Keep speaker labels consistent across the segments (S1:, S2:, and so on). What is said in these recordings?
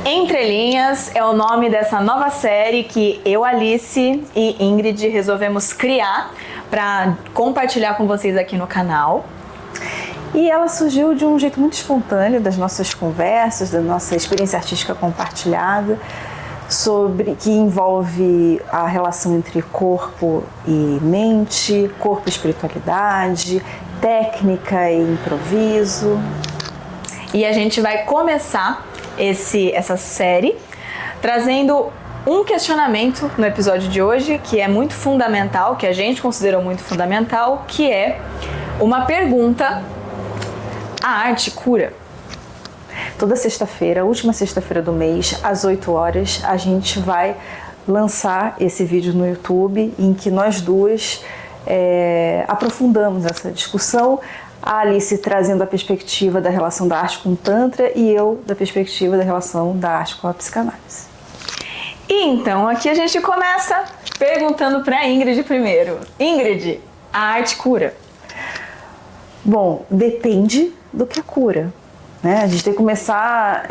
S1: Entre Linhas é o nome dessa nova série que eu, Alice e Ingrid resolvemos criar para compartilhar com vocês aqui no canal.
S2: E ela surgiu de um jeito muito espontâneo das nossas conversas, da nossa experiência artística compartilhada, que envolve a relação entre corpo e mente, corpo e espiritualidade, técnica e improviso.
S1: E a gente vai começar essa série trazendo um questionamento no episódio de hoje que é muito fundamental, que a gente considerou muito fundamental, que é uma pergunta: a arte cura?
S2: Toda sexta-feira, última sexta-feira do mês, às 8 horas, a gente vai lançar esse vídeo no YouTube em que nós duas aprofundamos essa discussão. A Alice trazendo a perspectiva da relação da arte com o Tantra e eu da perspectiva da relação da arte com a psicanálise.
S1: E então aqui a gente começa perguntando para a Ingrid primeiro. Ingrid, a arte cura?
S2: Bom, depende do que é cura, né? A gente tem que começar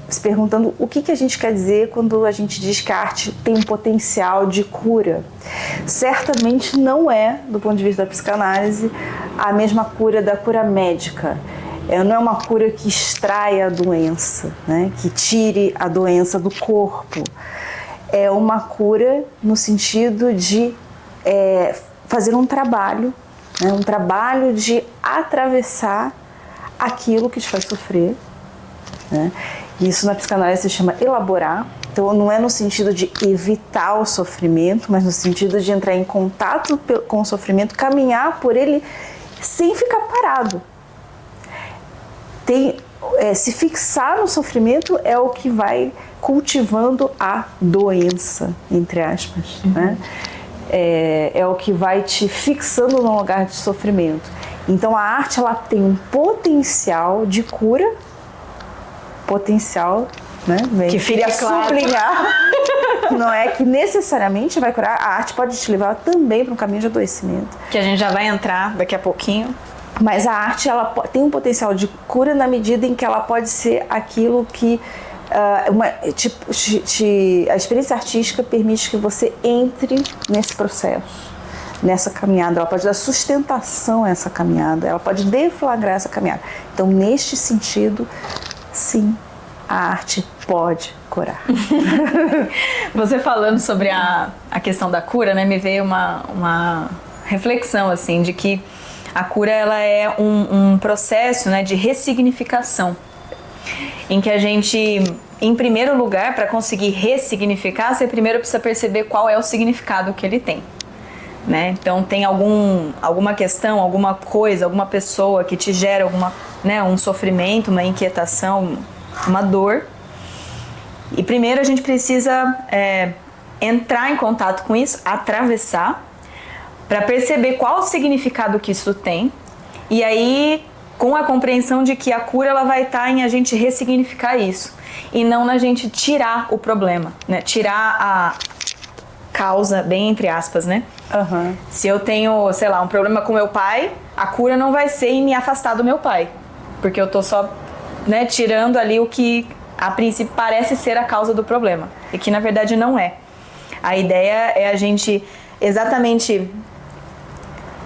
S2: se perguntando o que a gente quer dizer quando a gente diz que a arte tem um potencial de cura. Certamente não é, do ponto de vista da psicanálise, a mesma cura da cura médica. Não é uma cura que extraia a doença, né? Que tire a doença do corpo. É uma cura no sentido de fazer um trabalho, né? Um trabalho de atravessar aquilo que te faz sofrer, né? Isso na psicanálise se chama elaborar. Então não é no sentido de evitar o sofrimento, mas no sentido de entrar em contato com o sofrimento, caminhar por ele sem ficar parado. Se fixar no sofrimento é o que vai cultivando a doença, entre aspas, né? É o que vai te fixando num lugar de sofrimento. Então a arte, ela tem um potencial de cura, né?
S1: Que fica claro.
S2: Sublinhar, não é que necessariamente vai curar. A arte pode te levar também para um caminho de adoecimento.
S1: Que a gente já vai entrar daqui a pouquinho.
S2: Mas a arte, ela tem um potencial de cura na medida em que ela pode ser aquilo que a experiência artística permite que você entre nesse processo, nessa caminhada. Ela pode dar sustentação a essa caminhada, ela pode deflagrar essa caminhada. Então, neste sentido, sim, a arte pode curar.
S1: Você falando sobre a questão da cura, né, me veio uma reflexão assim, de que a cura, ela é um processo, né, de ressignificação, em que a gente, em primeiro lugar, para conseguir ressignificar, você primeiro precisa perceber qual é o significado que ele tem, né? Então tem alguma questão, alguma coisa, alguma pessoa que te gera um sofrimento, uma inquietação, uma dor. E primeiro a gente precisa entrar em contato com isso, atravessar, para perceber qual o significado que isso tem, e aí com a compreensão de que a cura, ela vai estar em a gente ressignificar isso e não na gente tirar o problema, né? Tirar a causa, bem entre aspas, né?
S2: Uhum.
S1: Se eu tenho, sei lá, um problema com meu pai, a cura não vai ser em me afastar do meu pai, porque eu tô só, né, tirando ali o que a princípio parece ser a causa do problema e que na verdade não é. A ideia é a gente exatamente,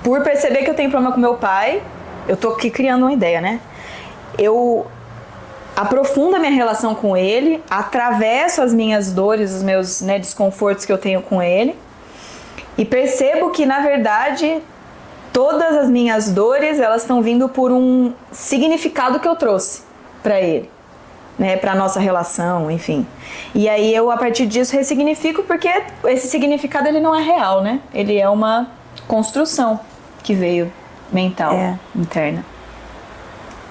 S1: por perceber que eu tenho problema com meu pai, eu tô aqui criando uma ideia, né? Eu aprofundo a minha relação com ele, atravesso as minhas dores, os meus, né, desconfortos que eu tenho com ele, e percebo que, na verdade, todas as minhas dores, elas estão vindo por um significado que eu trouxe para ele, né, para nossa relação, enfim. E aí eu, a partir disso, ressignifico, porque esse significado, ele não é real, né? Ele é uma construção que veio mental, interna.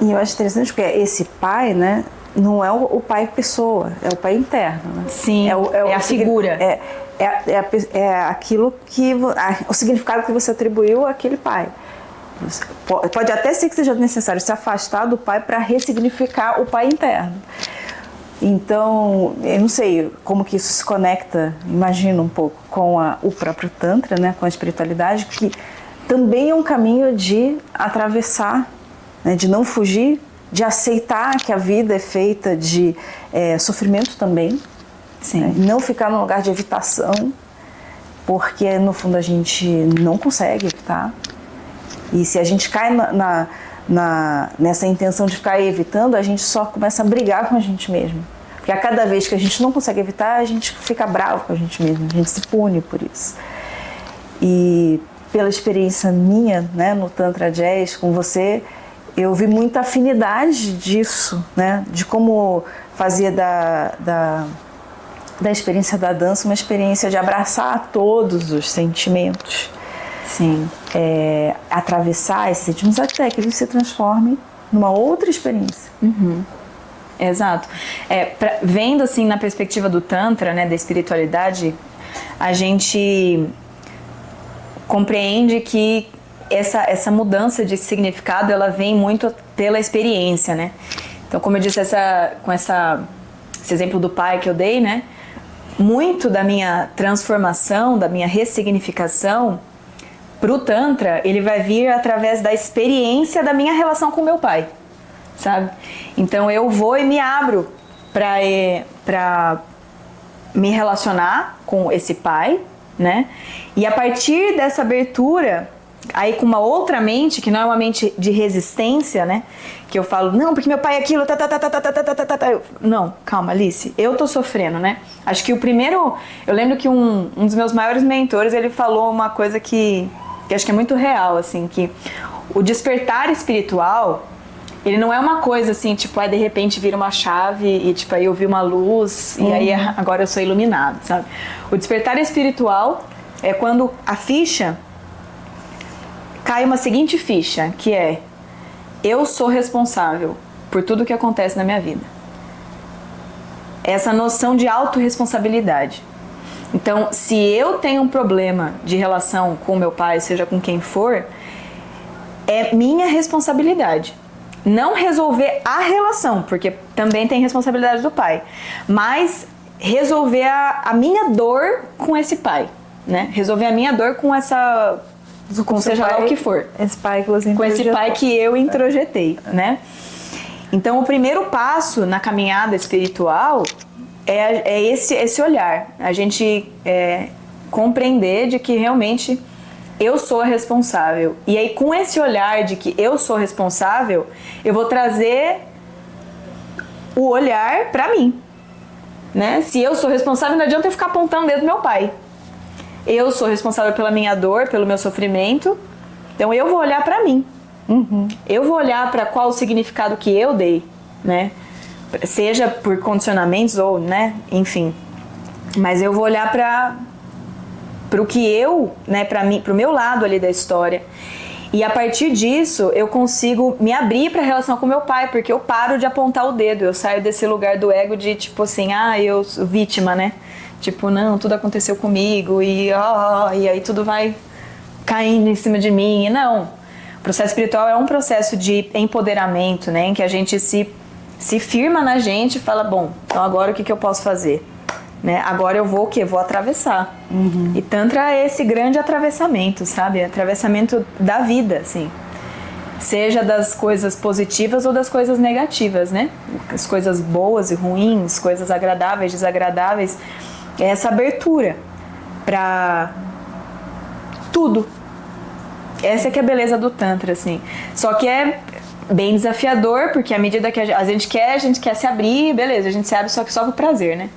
S2: E eu acho interessante porque esse pai, né, não é o pai pessoa, é o pai interno, né?
S1: Sim, é a figura.
S2: É aquilo que... o significado que você atribuiu àquele pai. Pode até ser que seja necessário se afastar do pai para ressignificar o pai interno. Então, eu não sei como que isso se conecta, imagino um pouco, com o próprio Tantra, né, com a espiritualidade, que também é um caminho de atravessar, né, de não fugir de aceitar que a vida é feita de sofrimento também.
S1: Sim.
S2: Né? Não ficar num lugar de evitação, porque no fundo a gente não consegue evitar. E se a gente cai nessa intenção de ficar evitando, a gente só começa a brigar com a gente mesmo. Porque a cada vez que a gente não consegue evitar, a gente fica bravo com a gente mesmo, a gente se pune por isso. E pela experiência minha, né, no Tantra Jazz com você, eu vi muita afinidade disso, né, de como fazia da experiência da dança uma experiência de abraçar todos os sentimentos.
S1: Sim.
S2: Atravessar esses sentimentos até que eles se transformem numa outra experiência.
S1: Uhum. Exato. Vendo assim na perspectiva do Tantra, né, da espiritualidade, a gente compreende que essa mudança de significado, ela vem muito pela experiência, né? Então, como eu disse, esse exemplo do pai que eu dei, né? Muito da minha transformação, da minha ressignificação pro Tantra, ele vai vir através da experiência da minha relação com meu pai, sabe? Então eu vou e me abro para me relacionar com esse pai, né? E a partir dessa abertura, aí com uma outra mente, que não é uma mente de resistência, né? Que eu falo, não, porque meu pai é aquilo, Não, calma, Alice, eu tô sofrendo, né? Acho que eu lembro que um dos meus maiores mentores, ele falou uma coisa que acho que é muito real, assim, que o despertar espiritual, ele não é uma coisa assim, tipo, de repente vira uma chave e tipo, aí eu vi uma luz e aí agora eu sou iluminado, sabe? O despertar espiritual é quando a ficha cai uma seguinte ficha, que é: eu sou responsável por tudo que acontece na minha vida. Essa noção de autorresponsabilidade. Então, se eu tenho um problema de relação com meu pai, seja com quem for, é minha responsabilidade. Não resolver a relação, porque também tem responsabilidade do pai, mas resolver a minha dor com esse pai, né? Resolver a minha dor com essa... com seja lá o que for.
S2: Esse pai que você
S1: com esse pai que eu introjetei, né? Então, o primeiro passo na caminhada espiritual é esse olhar. A gente compreender de que realmente eu sou a responsável. E aí, com esse olhar de que eu sou responsável, eu vou trazer o olhar pra mim, né? Se eu sou responsável, não adianta eu ficar apontando o dedo do meu pai. Eu sou responsável pela minha dor, pelo meu sofrimento. Então, eu vou olhar pra mim. Eu vou olhar pra qual o significado que eu dei, né? Seja por condicionamentos ou, né? Enfim. Mas eu vou olhar para o que eu, né, para mim, para o meu lado ali da história. E a partir disso, eu consigo me abrir para a relação com meu pai, porque eu paro de apontar o dedo, eu saio desse lugar do ego de tipo assim, eu sou vítima, né? Tipo, não, tudo aconteceu comigo e aí tudo vai caindo em cima de mim. E não, o processo espiritual é um processo de empoderamento, né, em que a gente se firma na gente e fala, bom, então agora o que eu posso fazer? Né? Agora eu vou o quê? Vou atravessar. E Tantra é esse grande atravessamento, sabe? Atravessamento da vida, assim. Seja das coisas positivas ou das coisas negativas, né? As coisas boas e ruins, coisas agradáveis, desagradáveis. É essa abertura para tudo. Essa que é a beleza do Tantra, assim. Só que é bem desafiador, porque à medida que a gente quer se abrir, beleza, a gente se abre só pro prazer, né?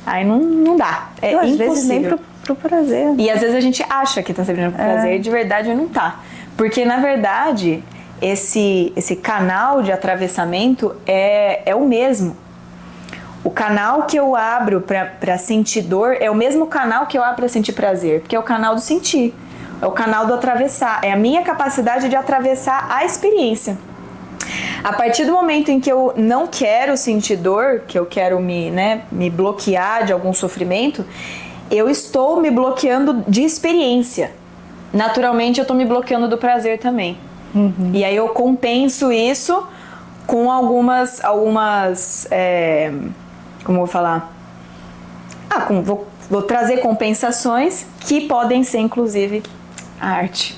S1: Aí não dá,
S2: às vezes nem pro prazer.
S1: E às vezes a gente acha que tá se abrindo pro prazer e de verdade não tá. Porque na verdade, esse canal de atravessamento é o mesmo. O canal que eu abro pra sentir dor é o mesmo canal que eu abro pra sentir prazer, porque é o canal do sentir, é o canal do atravessar, é a minha capacidade de atravessar a experiência. A partir do momento em que eu não quero sentir dor, que eu quero me bloquear de algum sofrimento, eu estou me bloqueando de experiência. Naturalmente eu estou me bloqueando do prazer também. E aí eu compenso isso com algumas como eu vou falar? Vou trazer compensações que podem ser inclusive a arte.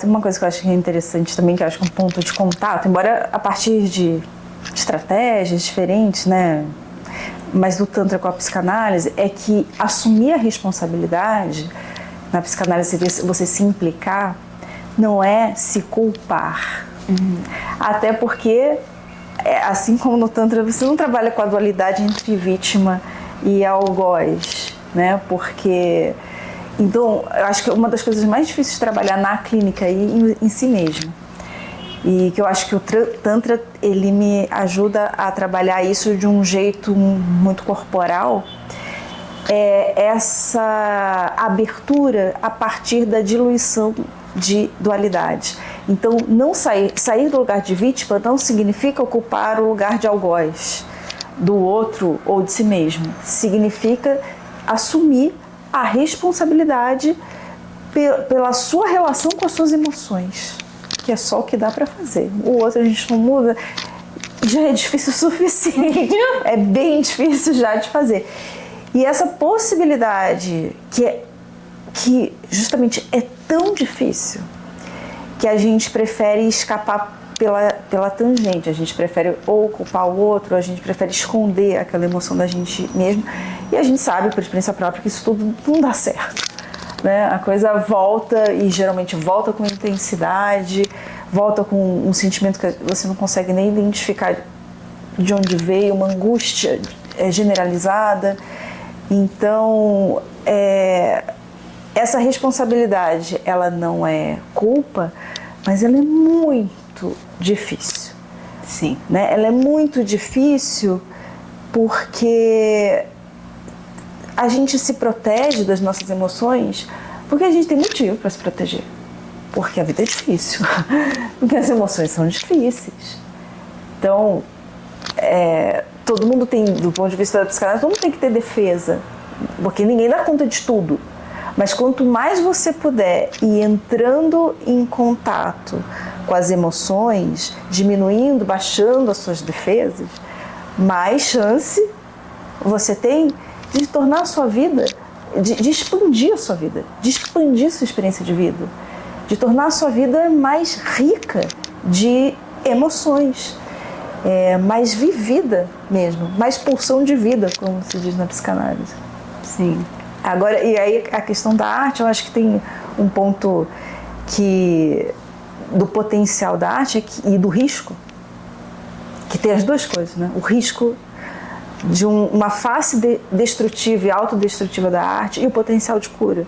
S2: Uma coisa que eu acho que é interessante também, que eu acho que é um ponto de contato, embora a partir de estratégias diferentes, né, mas do Tantra com a psicanálise, é que assumir a responsabilidade, na psicanálise você se implicar, não é se culpar. Até porque, assim como no Tantra, você não trabalha com a dualidade entre vítima e algoz, né, porque... Então, eu acho que uma das coisas mais difíceis de trabalhar na clínica aí em si mesmo, e que eu acho que o Tantra, ele me ajuda a trabalhar isso de um jeito muito corporal, é essa abertura a partir da diluição de dualidade. Então, não sair do lugar de vítima não significa ocupar o lugar de algoz do outro ou de si mesmo. Significa assumir a responsabilidade pela sua relação com as suas emoções, que é só o que dá para fazer. O outro a gente não muda, já é difícil o suficiente, é bem difícil já de fazer. E essa possibilidade que justamente é tão difícil que a gente prefere escapar pela tangente, a gente prefere ou culpar o outro, a gente prefere esconder aquela emoção da gente mesmo, e a gente sabe por experiência própria que isso tudo não dá certo, né? A coisa volta, e geralmente volta com intensidade, volta com um sentimento que você não consegue nem identificar de onde veio, uma angústia generalizada. Então, essa responsabilidade, ela não é culpa, mas ela é muito difícil.
S1: Sim.
S2: Né? Ela é muito difícil porque a gente se protege das nossas emoções porque a gente tem motivo para se proteger. Porque a vida é difícil. Porque as emoções são difíceis. Então, todo mundo tem, do ponto de vista da psicanálise, todo mundo tem que ter defesa. Porque ninguém dá conta de tudo. Mas quanto mais você puder ir entrando em contato com as emoções, diminuindo, baixando as suas defesas, mais chance você tem de tornar a sua vida, de expandir a sua vida, de expandir a sua experiência de vida, de tornar a sua vida mais rica de emoções, mais vivida mesmo, mais pulsão de vida, como se diz na psicanálise.
S1: Sim.
S2: Agora, e aí a questão da arte, eu acho que tem um ponto do potencial da arte e do risco, que tem as duas coisas, né? O risco de uma face destrutiva e autodestrutiva da arte e o potencial de cura.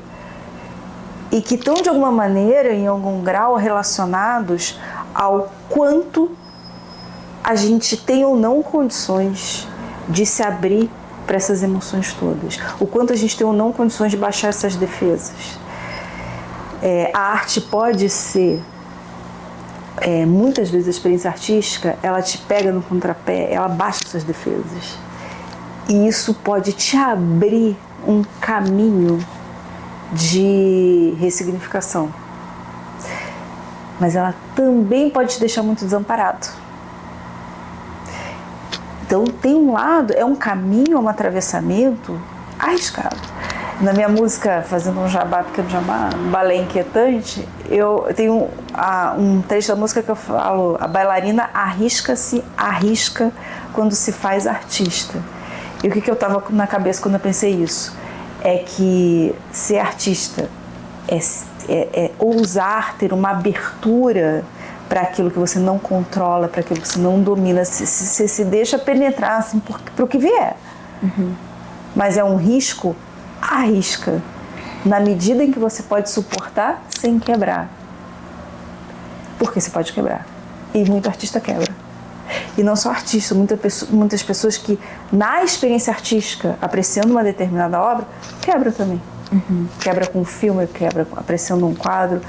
S2: E que estão, de alguma maneira, em algum grau, relacionados ao quanto a gente tem ou não condições de se abrir para essas emoções todas. O quanto a gente tem ou não condições de baixar essas defesas. A arte pode ser, muitas vezes a experiência artística, ela te pega no contrapé, ela baixa suas defesas. E isso pode te abrir um caminho de ressignificação. Mas ela também pode te deixar muito desamparado. Então tem um lado, é um caminho, é um atravessamento arriscado. Na minha música, fazendo um jabá, pequeno jabá, um balé inquietante, eu tenho um trecho da música que eu falo: a bailarina arrisca quando se faz artista. E o que eu estava na cabeça quando eu pensei isso? É que ser artista é ousar ter uma abertura para aquilo que você não controla, para aquilo que você não domina, você se deixa penetrar assim, para o que vier.
S1: Uhum.
S2: Mas é um risco, arrisca, na medida em que você pode suportar sem quebrar. Porque você pode quebrar. E muito artista quebra. E não só artista, muitas pessoas que, na experiência artística, apreciando uma determinada obra, quebra também.
S1: Uhum.
S2: Quebra com um filme, quebra apreciando um quadro.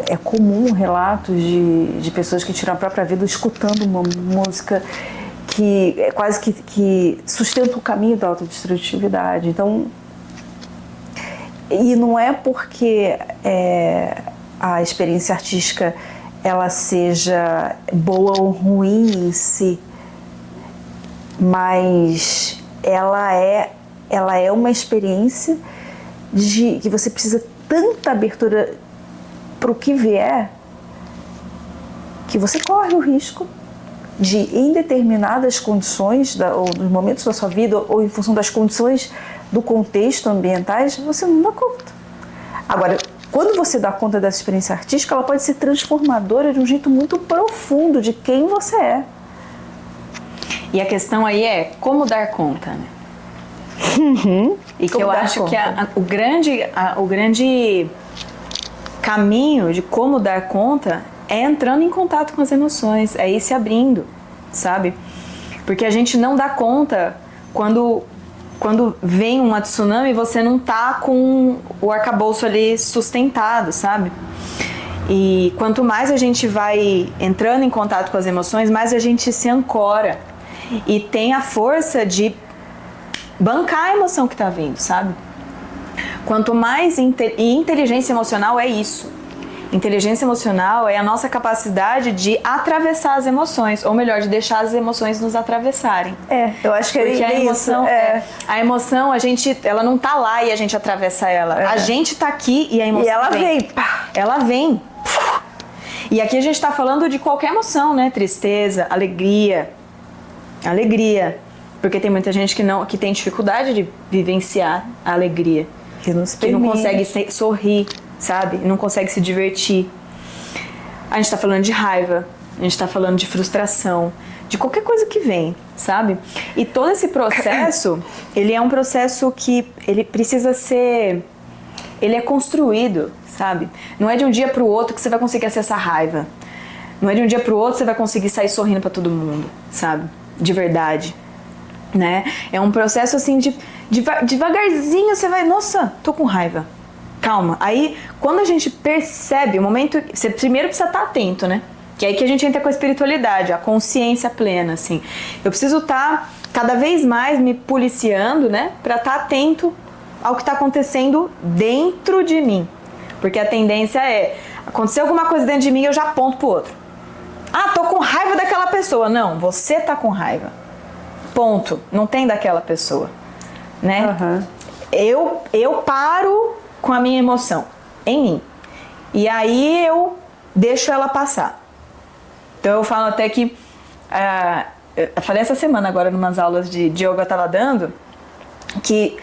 S2: É comum relatos de pessoas que tiram a própria vida escutando uma música que é quase que sustenta o caminho da autodestrutividade. Então, e não é porque a experiência artística ela seja boa ou ruim em si, mas ela é uma experiência que você precisa tanta abertura para o que vier, que você corre o risco de, em determinadas condições, ou nos momentos da sua vida, ou em função das condições do contexto ambientais, você não dá conta. Agora, quando você dá conta dessa experiência artística, ela pode ser transformadora de um jeito muito profundo de quem você é.
S1: E a questão aí é como dar conta, né? E que eu acho que o grande caminho de como dar conta é entrando em contato com as emoções, é ir se abrindo, sabe? Porque a gente não dá conta quando vem uma tsunami e você não tá com o arcabouço ali sustentado, sabe? E quanto mais a gente vai entrando em contato com as emoções, mais a gente se ancora e tem a força de bancar a emoção que tá vindo, sabe? Quanto mais... E inteligência emocional é isso. Inteligência emocional é a nossa capacidade de atravessar as emoções, ou melhor, de deixar as emoções nos atravessarem.
S2: Eu acho que
S1: porque
S2: a emoção
S1: a emoção, ela não tá lá e a gente atravessa ela. A gente tá aqui e a emoção
S2: e ela vem.
S1: Pá. Ela vem. E aqui a gente tá falando de qualquer emoção, né? Tristeza, alegria. Porque tem muita gente que tem dificuldade de vivenciar a alegria. Que não consegue sorrir, sabe? Não consegue se divertir. A gente tá falando de raiva, a gente tá falando de frustração, de qualquer coisa que vem, sabe? E todo esse processo, ele é um processo que ele precisa ser... Ele é construído, sabe? Não é de um dia pro outro que você vai conseguir acessar a raiva. Não é de um dia pro outro que você vai conseguir sair sorrindo pra todo mundo, sabe? De verdade, né? É um processo assim devagarzinho você vai, nossa, tô com raiva. Calma. Aí, quando a gente percebe o momento, você primeiro precisa estar atento, né? Que é aí que a gente entra com a espiritualidade, a consciência plena, assim. Eu preciso estar cada vez mais me policiando, né? Pra estar atento ao que está acontecendo dentro de mim. Porque a tendência é, acontecer alguma coisa dentro de mim, eu já aponto pro outro. Ah, tô com raiva daquela pessoa. Não, você tá com raiva. Ponto. Não tem daquela pessoa, né? Eu paro com a minha emoção em mim. E aí eu deixo ela passar. Então eu falo até que... eu falei essa semana agora, numas aulas de yoga eu tava dando, que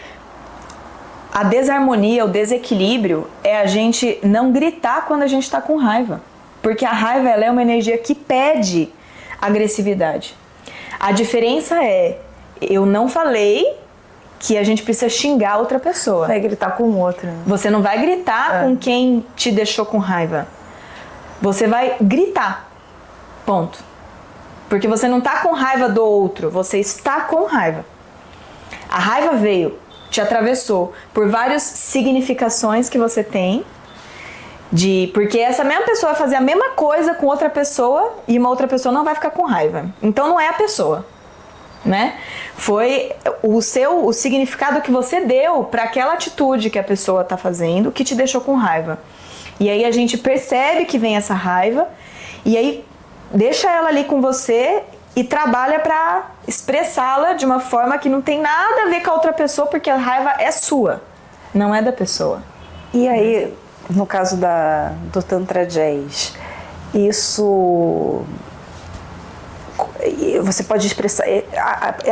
S1: a desarmonia, o desequilíbrio é a gente não gritar quando a gente tá com raiva. Porque a raiva, ela é uma energia que pede agressividade. A diferença é, eu não falei que a gente precisa xingar outra pessoa.
S2: Vai gritar com o outro.
S1: Você não vai gritar com quem te deixou com raiva. Você vai gritar. Ponto. Porque você não tá com raiva do outro, você está com raiva. A raiva veio, te atravessou por várias significações que você tem, porque essa mesma pessoa vai fazer a mesma coisa com outra pessoa e uma outra pessoa não vai ficar com raiva. Então não é a pessoa, né? Foi o significado que você deu para aquela atitude que a pessoa tá fazendo que te deixou com raiva. E aí a gente percebe que vem essa raiva e aí deixa ela ali com você e trabalha para expressá-la de uma forma que não tem nada a ver com a outra pessoa, porque a raiva é sua, não é da pessoa.
S2: E aí, no caso do Tantra Jazz, isso... Você pode expressar...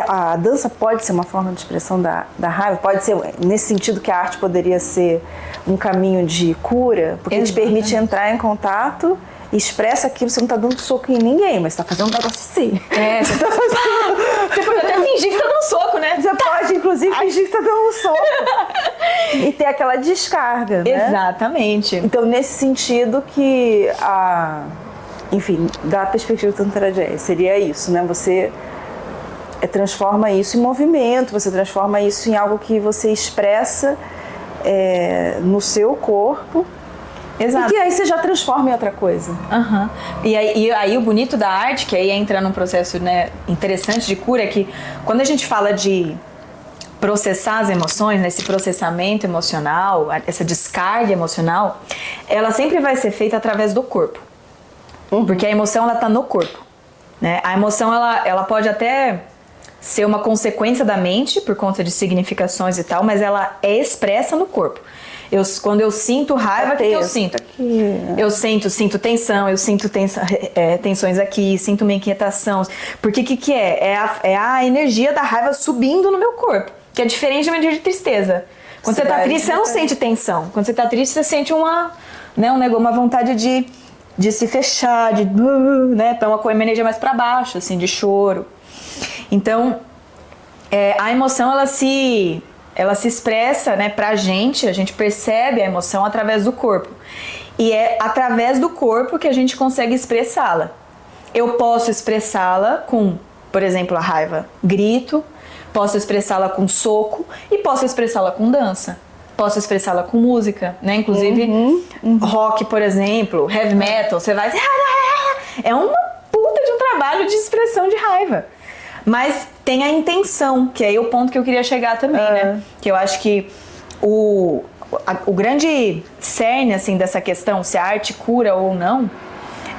S2: A dança pode ser uma forma de expressão da raiva? Pode ser, nesse sentido, que a arte poderia ser um caminho de cura? Porque te permite entrar em contato... Expressa aquilo, você não tá dando soco em ninguém, mas tá fazendo um negócio assim.
S1: Você tá fazendo... Você pode até fingir que tá dando soco, né?
S2: Você pode, inclusive, fingir que tá dando um soco. E ter aquela descarga, né?
S1: Exatamente.
S2: Então, nesse sentido que enfim, da perspectiva do Tantra Jazz, seria isso, né? Você transforma isso em movimento, você transforma isso em algo que você expressa no seu corpo.
S1: Exato.
S2: E que aí você já transforma em outra coisa.
S1: E aí o bonito da arte, que aí entra num processo, né, interessante de cura, é que quando a gente fala de processar as emoções, né, esse processamento emocional, essa descarga emocional, ela sempre vai ser feita através do corpo. Porque a emoção, ela tá no corpo, né? A emoção, ela pode até ser uma consequência da mente, por conta de significações e tal, mas ela é expressa no corpo. Quando eu sinto raiva, o que eu sinto? Eu sinto tensão, eu sinto tensões aqui, sinto uma inquietação. Porque o que é? É a energia da raiva subindo no meu corpo, que é diferente de uma energia de tristeza. Quando você tá triste, você não sente tensão. Quando você tá triste, você sente uma vontade de se fechar, né, uma energia mais para baixo, assim, de choro. Então, a emoção, ela se expressa, né, pra gente, a gente percebe a emoção através do corpo. E é através do corpo que a gente consegue expressá-la. Eu posso expressá-la com, por exemplo, a raiva, grito, posso expressá-la com soco e posso expressá-la com dança. Posso expressá-la com música, né? Inclusive, rock, por exemplo, heavy metal, você vai... É uma puta de um trabalho de expressão de raiva. Mas tem a intenção, que é aí o ponto que eu queria chegar também, né? Que eu acho que o grande cerne, assim, dessa questão, se a arte cura ou não,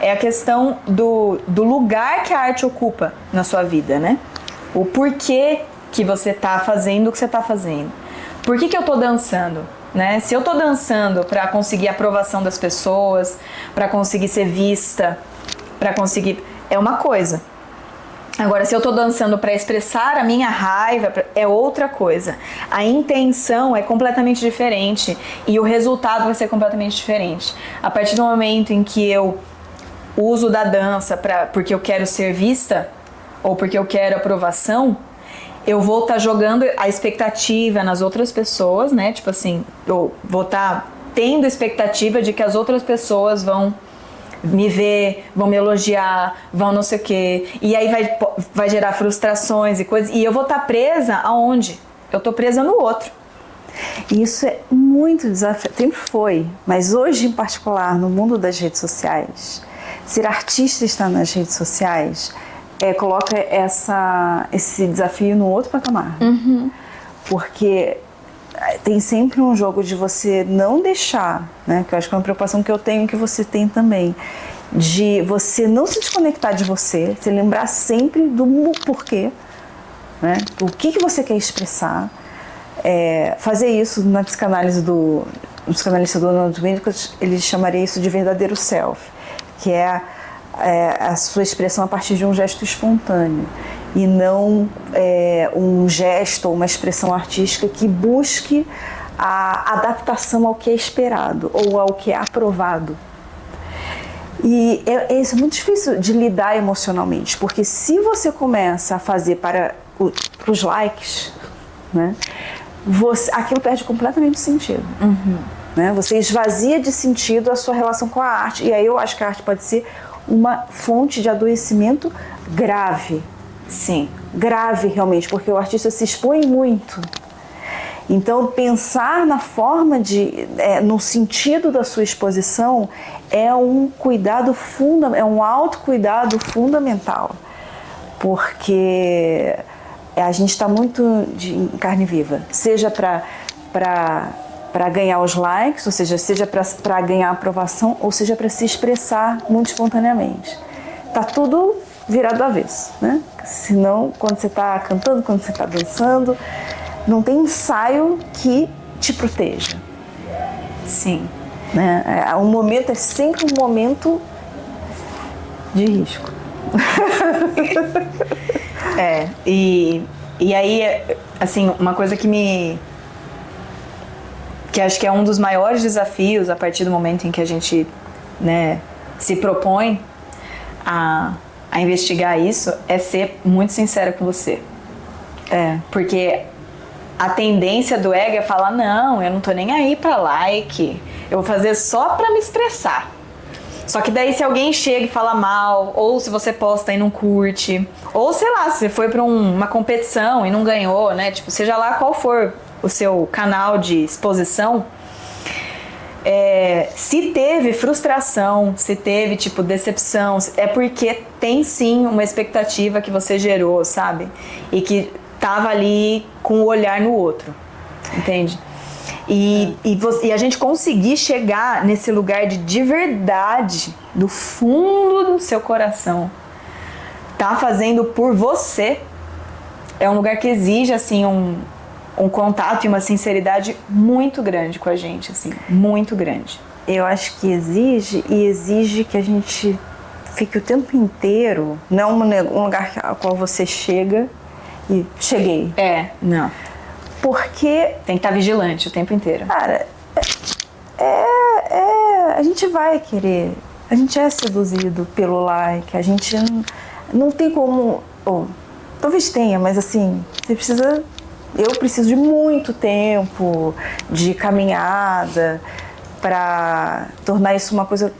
S1: é a questão do lugar que a arte ocupa na sua vida, né? O porquê que você tá fazendo o que você tá fazendo. Por que eu tô dançando? Né? Se eu tô dançando para conseguir a aprovação das pessoas, para conseguir ser vista, para conseguir... É uma coisa. Agora, se eu tô dançando para expressar a minha raiva, é outra coisa. A intenção é completamente diferente e o resultado vai ser completamente diferente. A partir do momento em que eu uso da dança porque eu quero ser vista ou porque eu quero aprovação, eu vou estar jogando a expectativa nas outras pessoas, né? Tipo assim, eu vou estar tendo expectativa de que as outras pessoas vão me ver, vão me elogiar, vão não sei o quê. E aí vai gerar frustrações e coisas. E eu vou estar presa aonde? Eu tô presa no outro.
S2: Isso é muito desafiador, sempre foi. Mas hoje, em particular, no mundo das redes sociais, ser artista está nas redes sociais... coloca esse desafio no outro patamar. Porque tem sempre um jogo de você não deixar, né, que eu acho que é uma preocupação que eu tenho e que você tem também, de você não se desconectar de você, se lembrar sempre do porquê, né, o que você quer expressar. Fazer isso na psicanálise do psicanalista do Donald Winnicott, ele chamaria isso de verdadeiro self, que é a sua expressão a partir de um gesto espontâneo e não um gesto ou uma expressão artística que busque a adaptação ao que é esperado ou ao que é aprovado. E isso é muito difícil de lidar emocionalmente, porque se você começa a fazer para os likes, né, aquilo perde completamente o sentido. Né? Você esvazia de sentido a sua relação com a arte, e aí eu acho que a arte pode ser uma fonte de adoecimento grave.
S1: Sim.
S2: Grave, realmente, porque o artista se expõe muito. Então, pensar na forma no sentido da sua exposição é um cuidado é um autocuidado fundamental. Porque a gente está muito em carne viva. Seja para ganhar os likes, ou seja para ganhar aprovação, ou seja para se expressar muito espontaneamente. Tá tudo virado do avesso, né? Senão, quando você está cantando, quando você está dançando, não tem ensaio que te proteja.
S1: Sim.
S2: Né? O momento é sempre um momento de risco.
S1: E aí, assim, uma coisa que acho que é um dos maiores desafios a partir do momento em que a gente, né, se propõe a investigar isso, é ser muito sincera com você. Porque a tendência do ego é falar, não, eu não tô nem aí pra like, eu vou fazer só pra me expressar. Só que daí se alguém chega e fala mal, ou se você posta e não curte, ou sei lá, se você foi pra uma competição e não ganhou, né, tipo, seja lá qual for o seu canal de exposição, se teve frustração, se teve tipo decepção, é porque tem sim uma expectativa que você gerou, sabe? E que tava ali com o olhar no outro, entende? E a gente conseguir chegar nesse lugar de verdade, do fundo do seu coração, tá fazendo por você, é um lugar que exige assim um contato e uma sinceridade muito grande com a gente, assim, muito grande.
S2: Eu acho que exige que a gente fique o tempo inteiro, não um lugar ao qual você chega e cheguei.
S1: Não.
S2: Porque...
S1: Tem que estar vigilante o tempo inteiro.
S2: Cara, a gente vai querer, a gente é seduzido pelo like, a gente não tem como, ou talvez tenha, mas assim, eu preciso de muito tempo de caminhada para tornar isso uma coisa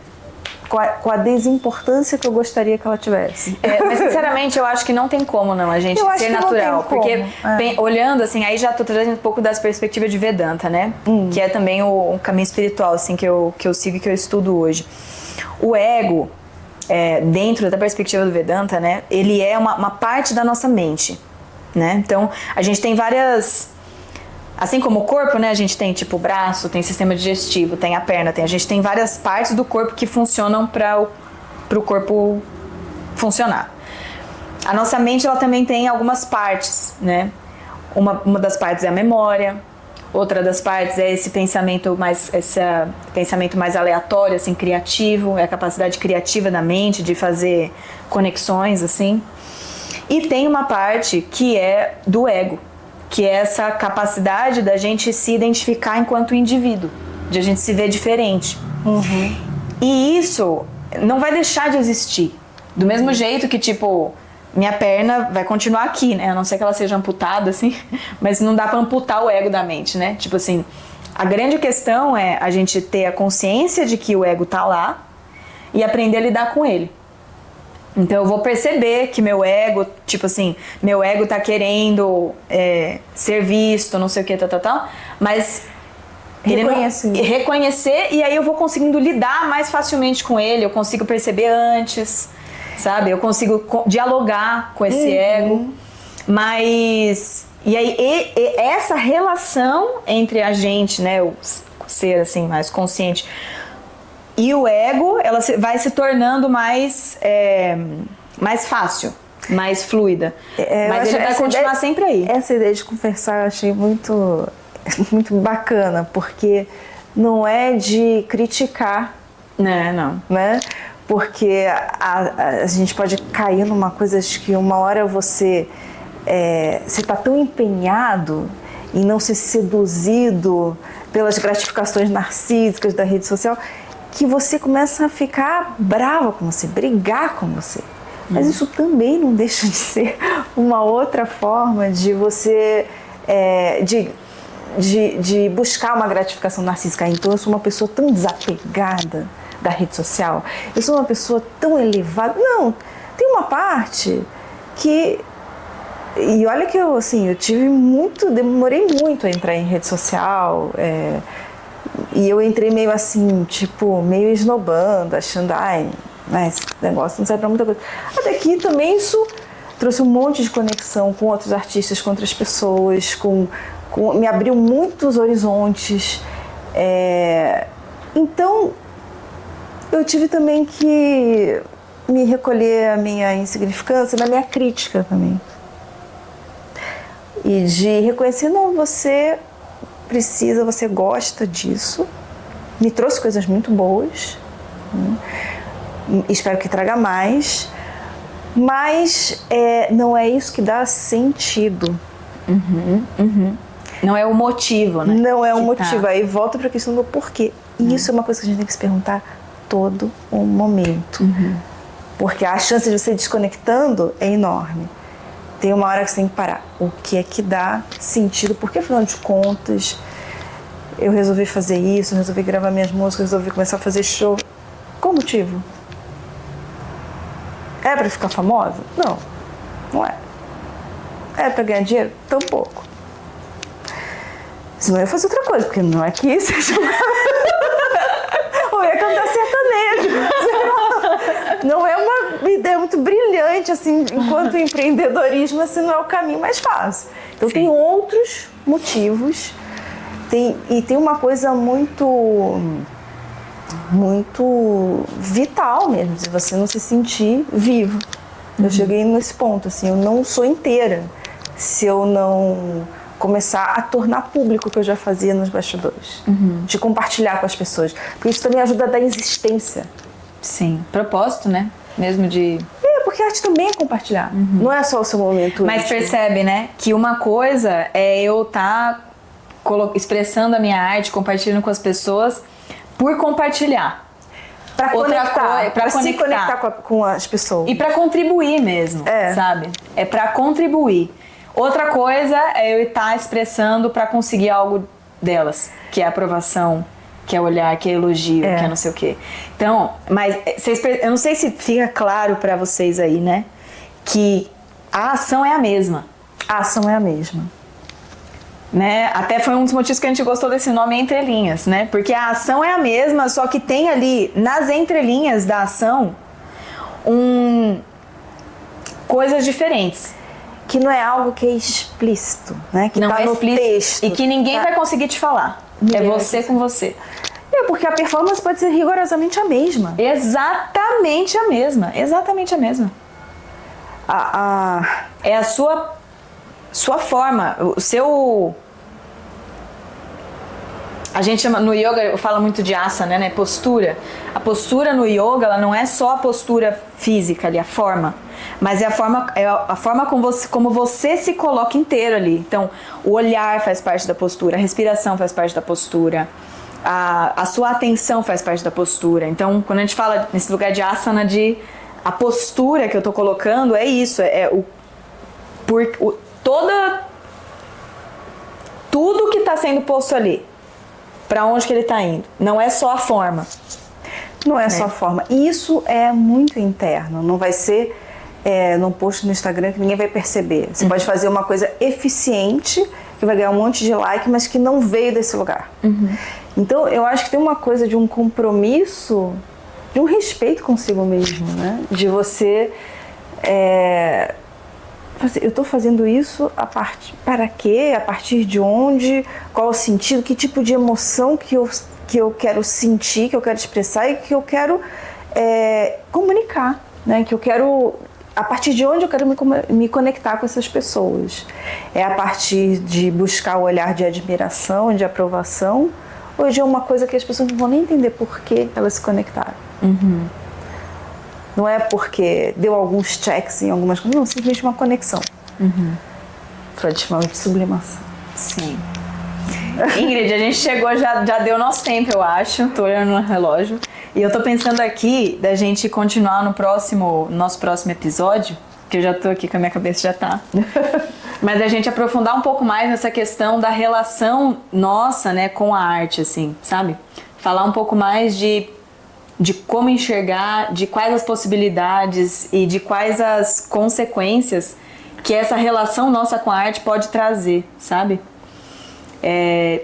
S2: com a desimportância que eu gostaria que ela tivesse.
S1: Mas sinceramente eu acho que não tem como não a gente ser natural, porque olhando assim, aí já tô trazendo um pouco das perspectivas de Vedanta, né? Que é também o caminho espiritual assim que eu sigo e que eu estudo hoje. O ego, dentro da perspectiva do Vedanta, né? Ele é uma parte da nossa mente, né? Então a gente tem várias... Assim como o corpo, né, a gente tem tipo o braço, tem sistema digestivo, tem a perna, a gente tem várias partes do corpo que funcionam para o corpo funcionar. A nossa mente, ela também tem algumas partes, né? Uma das partes é a memória, outra das partes é esse pensamento mais aleatório, assim, criativo, é a capacidade criativa da mente de fazer conexões, assim. E tem uma parte que é do ego, que é essa capacidade da gente se identificar enquanto indivíduo, de a gente se ver diferente. E isso não vai deixar de existir. Do mesmo jeito que, tipo, minha perna vai continuar aqui, né? A não ser que ela seja amputada, assim, mas não dá pra amputar o ego da mente, né? Tipo assim, a grande questão é a gente ter a consciência de que o ego tá lá e aprender a lidar com ele. Então eu vou perceber que meu ego, tipo assim, meu ego tá querendo ser visto, não sei o que, tal, mas reconhecer, e aí eu vou conseguindo lidar mais facilmente com ele, eu consigo perceber antes, sabe? Eu consigo dialogar com esse ego, mas... E aí essa relação entre a gente, né, o ser assim, mais consciente... E o ego, ela vai se tornando mais fácil, mais fluida. Mas ele vai continuar sempre aí.
S2: Essa ideia de conversar eu achei muito, muito bacana, porque não é de criticar.
S1: Não.
S2: Né? Porque a gente pode cair numa coisa de que uma hora você está tão empenhado em não ser seduzido pelas gratificações narcísicas da rede social, que você começa a ficar brava com você, brigar com você. Mas isso também não deixa de ser uma outra forma de você, de buscar uma gratificação narcísica. Então eu sou uma pessoa tão desapegada da rede social, eu sou uma pessoa tão elevada. Não, tem uma parte que... E olha que eu demorei muito a entrar em rede social, e eu entrei meio assim, tipo, meio esnobando, achando, mas esse negócio não serve pra muita coisa. Até que também isso trouxe um monte de conexão com outros artistas, com outras pessoas, me abriu muitos horizontes. Então, eu tive também que me recolher a minha insignificância, da minha crítica também. E de reconhecer, não, você precisa, você gosta disso, me trouxe coisas muito boas, espero que traga mais, mas não é isso que dá sentido.
S1: Não é o motivo, né?
S2: Não é o motivo, aí volta para a questão do porquê. E isso é uma coisa que a gente tem que se perguntar todo o momento, porque a chance de você ir desconectando é enorme. Tem uma hora que você tem que parar. O que é que dá sentido? Porque, afinal de contas, eu resolvi fazer isso, eu resolvi gravar minhas músicas, resolvi começar a fazer show. Qual o motivo? É pra ficar famosa? Não, não é. É pra ganhar dinheiro? Tampouco. Senão eu ia fazer outra coisa, porque não é que isso seja... Ou ia cantar sertanejo. Não é uma ideia muito brilhante, assim, enquanto empreendedorismo, assim, não é o caminho mais fácil. Então tem outros motivos, e tem uma coisa muito vital mesmo, de você não se sentir vivo. Eu cheguei nesse ponto, assim, eu não sou inteira se eu não começar a tornar público o que eu já fazia nos bastidores. De compartilhar com as pessoas. Porque isso também ajuda a dar existência.
S1: Sim, propósito, né? Mesmo de...
S2: Porque a arte também é compartilhar. Não é só o seu momento
S1: Mas
S2: íntimo.
S1: percebe, né? Que uma coisa é eu estar expressando a minha arte, compartilhando com as pessoas por compartilhar.
S2: Pra conectar,
S1: pra
S2: se conectar com as pessoas.
S1: E pra contribuir mesmo, sabe? É pra contribuir. Outra coisa é eu estar expressando pra conseguir algo delas, que é aprovação, que é olhar, que é elogio, que é não sei o quê. Então, mas eu não sei se fica claro pra vocês aí, né? Que a ação é a mesma.
S2: A ação é a mesma.
S1: Né? Até foi um dos motivos que a gente gostou desse nome entrelinhas, né? Porque a ação é a mesma, só que tem ali, nas entrelinhas da ação, coisas diferentes.
S2: Que não é algo que é explícito, né? Que
S1: não
S2: tá
S1: é
S2: no
S1: explícito
S2: texto.
S1: e que ninguém vai conseguir te falar. É você com você.
S2: Porque a performance pode ser rigorosamente a mesma.
S1: Exatamente a mesma. Exatamente a mesma. É a sua forma, o seu... A gente chama, no yoga, fala muito de asana, né? Postura. A postura no yoga, ela não é só a postura física ali, a forma. Mas é a forma como você se coloca inteiro ali. Então, o olhar faz parte da postura, a respiração faz parte da postura, a sua atenção faz parte da postura. Então, quando a gente fala nesse lugar de asana, a postura que eu tô colocando é isso, tudo que está sendo posto ali, para onde que ele está indo. Não é só a forma.
S2: Não é só a forma. Isso é muito interno. Não vai ser num post no Instagram que ninguém vai perceber. Você pode fazer uma coisa eficiente, que vai ganhar um monte de like, mas que não veio desse lugar. Então, eu acho que tem uma coisa de um compromisso, de um respeito consigo mesmo, né? De você... eu estou fazendo isso para quê? A partir de onde? Qual o sentido? Que tipo de emoção que eu quero sentir, que eu quero expressar e que eu quero comunicar, né? Que eu quero... A partir de onde eu quero me conectar com essas pessoas? É a partir de buscar o olhar de admiração, de aprovação, ou de uma coisa que as pessoas não vão nem entender por que elas se conectaram? Não é porque deu alguns checks em algumas coisas, não, simplesmente uma conexão. Freud chamava de sublimação.
S1: Sim. Ingrid, a gente chegou, já deu nosso tempo, eu acho. Tô olhando no relógio. E eu tô pensando aqui da gente continuar no nosso próximo episódio, que eu já tô aqui com a minha cabeça já tá. Mas a gente aprofundar um pouco mais nessa questão da relação nossa, né, com a arte, assim, sabe? Falar um pouco mais de como enxergar, de quais as possibilidades e de quais as consequências que essa relação nossa com a arte pode trazer, sabe?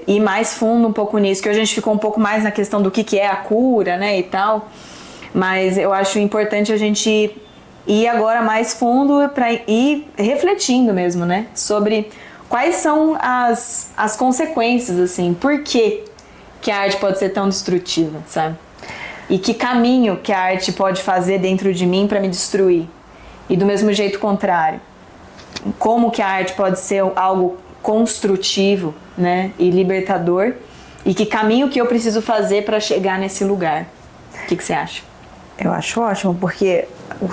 S1: Ir mais fundo um pouco nisso, que hoje a gente ficou um pouco mais na questão do que é a cura, né, e tal, mas eu acho importante a gente ir agora mais fundo para ir refletindo mesmo, né, sobre quais são as consequências, assim, por que a arte pode ser tão destrutiva, sabe? E que caminho que a arte pode fazer dentro de mim para me destruir. E do mesmo jeito contrário. Como que a arte pode ser algo construtivo, né, e libertador. E que caminho que eu preciso fazer para chegar nesse lugar. O que você acha?
S2: Eu acho ótimo, porque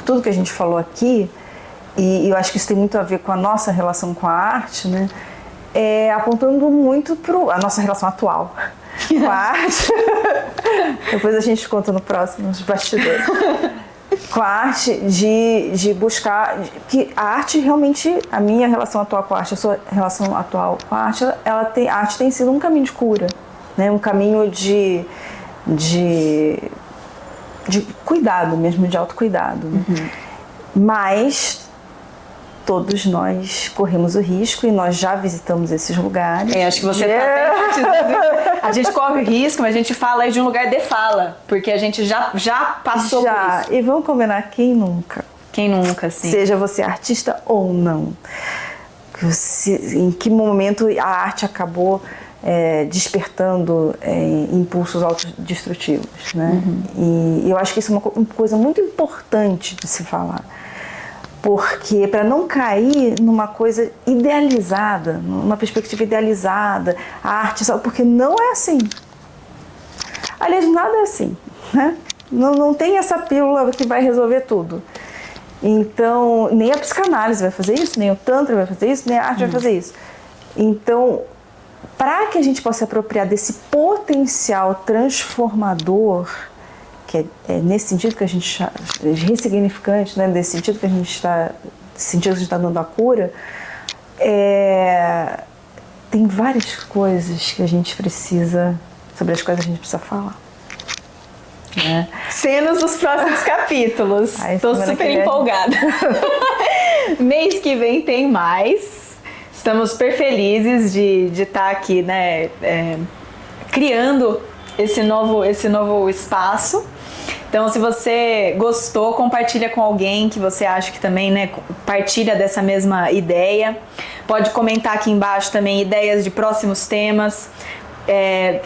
S2: tudo que a gente falou aqui, e eu acho que isso tem muito a ver com a nossa relação com a arte, né, apontando muito para a nossa relação atual com a arte. Depois a gente conta no próximo, nos bastidores. Com a arte de buscar... Que a arte realmente... A minha relação atual com a arte, a sua relação atual com a arte, a arte tem sido um caminho de cura, né? Um caminho de cuidado mesmo, de autocuidado. Né? Mas todos nós corremos o risco e nós já visitamos esses lugares.
S1: Acho que você tá a gente corre o risco, mas a gente fala aí de um lugar de fala, porque a gente já passou por isso.
S2: E vamos combinar, quem nunca?
S1: Quem nunca, sim.
S2: Seja você artista ou não. Em que momento a arte acabou despertando impulsos autodestrutivos, né? E eu acho que isso é uma coisa muito importante de se falar. Porque para não cair numa coisa idealizada, numa perspectiva idealizada, a arte, porque não é assim. Aliás, nada é assim, né? Não tem essa pílula que vai resolver tudo. Então, nem a psicanálise vai fazer isso, nem o tantra vai fazer isso, nem a arte vai fazer isso. Então, para que a gente possa se apropriar desse potencial transformador, que é nesse sentido que a gente ressignificante, né? Nesse sentido que a gente está dando a cura, tem várias coisas que a gente precisa, sobre as quais a gente precisa falar. Né?
S1: Cenas dos próximos capítulos. Estou super empolgada. Mês que vem tem mais. Estamos super felizes de estar aqui, né, criando esse novo espaço. Então, se você gostou, compartilha com alguém que você acha que também, né, partilha dessa mesma ideia. Pode comentar aqui embaixo também ideias de próximos temas.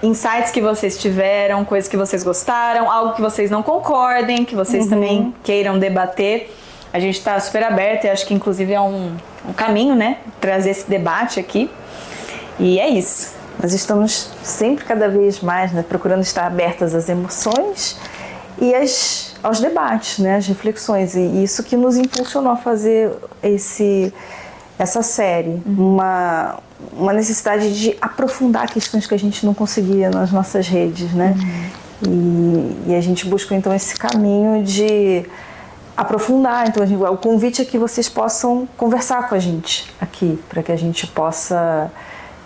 S1: Insights que vocês tiveram, coisas que vocês gostaram, algo que vocês não concordem, que vocês também queiram debater. A gente está super aberto e acho que inclusive é um caminho, né? Trazer esse debate aqui. E é isso.
S2: Nós estamos sempre cada vez mais, né, procurando estar abertas às emoções e aos debates, né, às reflexões. E isso que nos impulsionou a fazer essa série. Uma necessidade de aprofundar questões que a gente não conseguia nas nossas redes, né? E a gente buscou então esse caminho de aprofundar. Então o convite é que vocês possam conversar com a gente aqui, para que a gente possa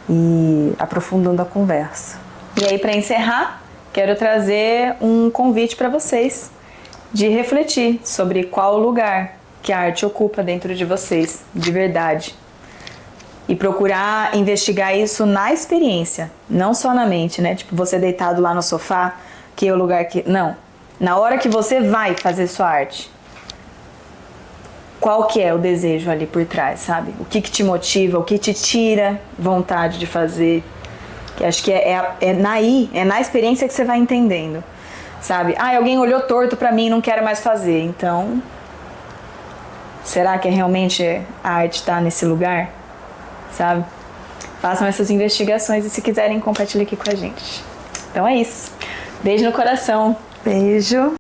S2: ir aprofundando a conversa.
S1: E aí, para encerrar, quero trazer um convite para vocês de refletir sobre qual lugar que a arte ocupa dentro de vocês, de verdade. E procurar investigar isso na experiência, não só na mente, né? Tipo, você deitado lá no sofá, que é o lugar que... Não. Na hora que você vai fazer sua arte, qual que é o desejo ali por trás, sabe? O que te motiva, o que te tira vontade de fazer. Que acho que é na experiência que você vai entendendo, sabe? Alguém olhou torto pra mim e não quero mais fazer. Então, será que realmente a arte tá nesse lugar? Sabe? Façam essas investigações e se quiserem, compartilhem aqui com a gente. Então é isso. Beijo no coração.
S2: Beijo.